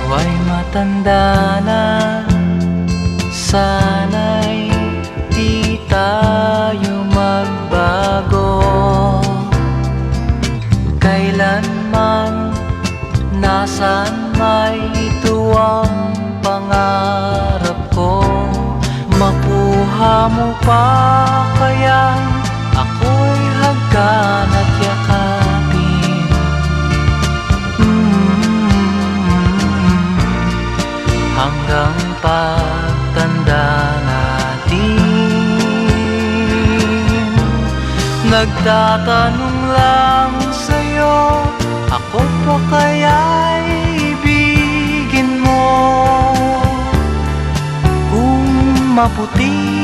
ay matanda na, sana'y di tayo magbago. Kailanman, nasaan may ito ang pangarap ko. Makuha mo pa kaya ako'y hagkan at yakapin. Hanggang pagtanda natin. Nagtatanong lang sa'yo, ako pa kaya'y ibigin mo? Kung maputi